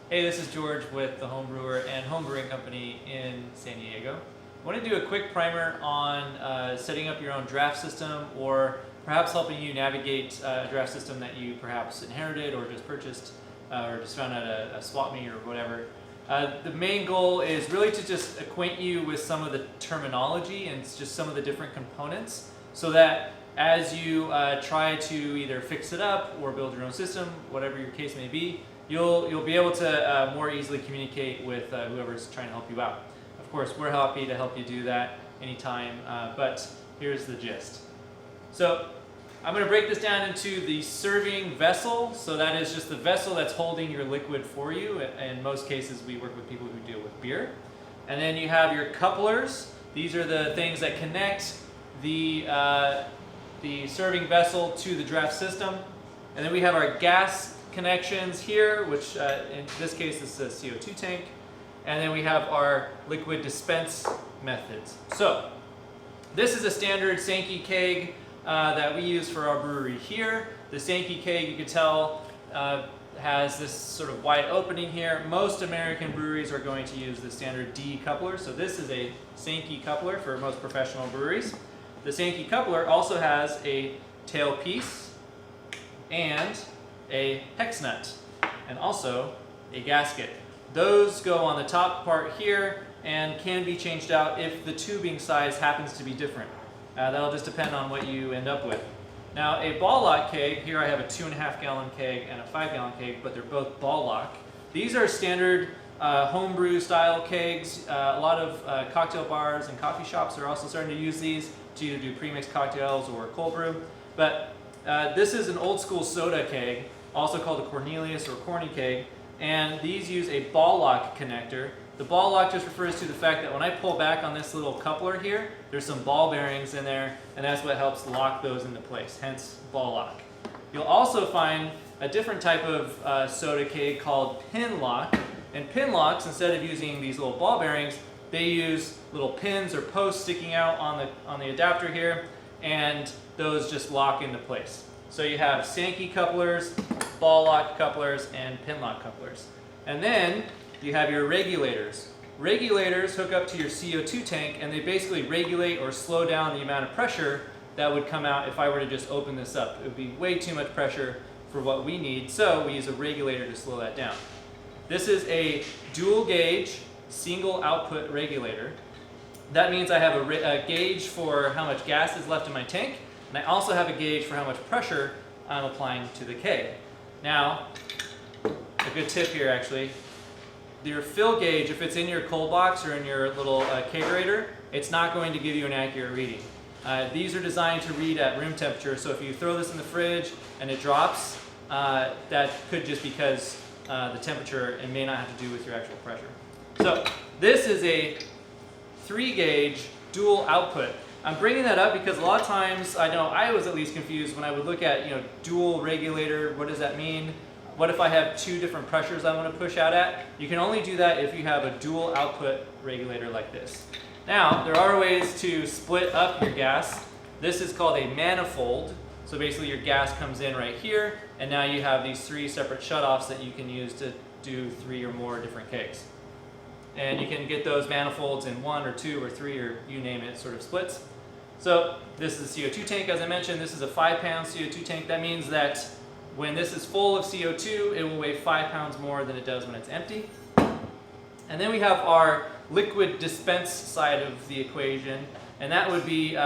Hey, this is George with the Homebrewer and Homebrewing Company in San Diego. I want to do a quick primer on setting up your own draft system, or perhaps helping you navigate a draft system that you perhaps inherited or just purchased or just found at a swap meet or whatever. The main goal is really to just acquaint you with some of the terminology and just some of the different components, so that as you try to either fix it up or build your own system, whatever your case may be, you'll be able to more easily communicate with whoever's trying to help you out. Of course, we're happy to help you do that anytime, but here's the gist. So I'm going to break this down into the serving vessel. So that is just the vessel that's holding your liquid for you. In most cases, we work with people who deal with beer. And then you have your couplers. These are the things that connect the serving vessel to the draft system. And then we have our gas connections here, which in this case is the CO2 tank. And then we have our liquid dispense methods. So this is a standard Sinky Keg that we use for our brewery here. The Sinky Keg, you can tell, has this sort of wide opening here. Most American breweries are going to use the standard D coupler. So this is a Sinky coupler for most professional breweries. The Sinky coupler also has a tailpiece and a hex nut, and also a gasket. Those go on the top part here and can be changed out if the tubing size happens to be different. That'll just depend on what you end up with. Now, a ball lock keg, here I have a 2.5 gallon keg and a 5 gallon keg, but they're both ball lock. These are standard homebrew style kegs. A lot of cocktail bars and coffee shops are also starting to use these to either do pre-mixed cocktails or cold brew. But this is an old school soda keg, also called a Cornelius or corny keg, and these use a ball lock connector. The ball lock just refers to the fact that when I pull back on this little coupler here, there's some ball bearings in there, and that's what helps lock those into place, hence ball lock. You'll also find a different type of soda keg called pin lock, and pin locks, instead of using these little ball bearings, they use little pins or posts sticking out on the adapter here, and those just lock into place. So you have Sinky couplers, ball lock couplers, and pin lock couplers. And then you have your regulators. Regulators hook up to your CO2 tank, and they basically regulate or slow down the amount of pressure that would come out if I were to just open this up. It would be way too much pressure for what we need, so we use a regulator to slow that down. This is a dual gauge, single output regulator. That means I have a gauge for how much gas is left in my tank, and I also have a gauge for how much pressure I'm applying to the keg. Now, a good tip here actually, your fill gauge, if it's in your cold box or in your little kegerator, it's not going to give you an accurate reading. These are designed to read at room temperature, so if you throw this in the fridge and it drops, that could just because the temperature, and may not have to do with your actual pressure. So this is a 3-gauge dual output. I'm bringing that up because a lot of times, I know I was at least confused when I would look at, dual regulator, what does that mean? What if I have 2 different pressures I want to push out at? You can only do that if you have a dual output regulator like this. Now, there are ways to split up your gas. This is called a manifold. So basically your gas comes in right here, and now you have these 3 separate shutoffs that you can use to do 3 or more different kegs. And you can get those manifolds in 1 or 2 or 3 or you name it, sort of splits. So this is a CO2 tank, as I mentioned. This is a 5-pound CO2 tank. That means that when this is full of CO2, it will weigh 5 pounds more than it does when it's empty. And then we have our liquid dispense side of the equation, and that would be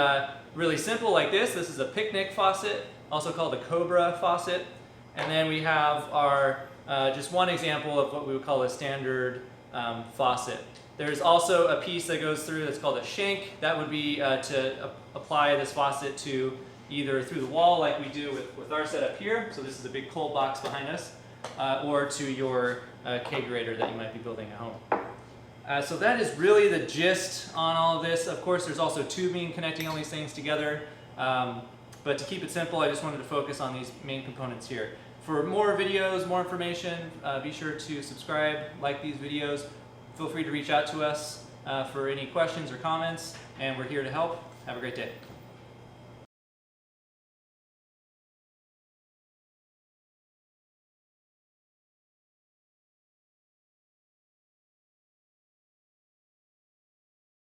really simple like this. This is a picnic faucet, also called a Cobra faucet. And then we have our, just one example of what we would call a standard faucet. There's also a piece that goes through that's called a shank. That would be to apply this faucet to either through the wall like we do with our setup here, so this is a big cold box behind us, or to your kegerator that you might be building at home. So that is really the gist on all of this. Of course, there's also tubing connecting all these things together, but to keep it simple, I just wanted to focus on these main components here. For more videos, more information, be sure to subscribe, like these videos. Feel free to reach out to us for any questions or comments, and we're here to help. Have a great day.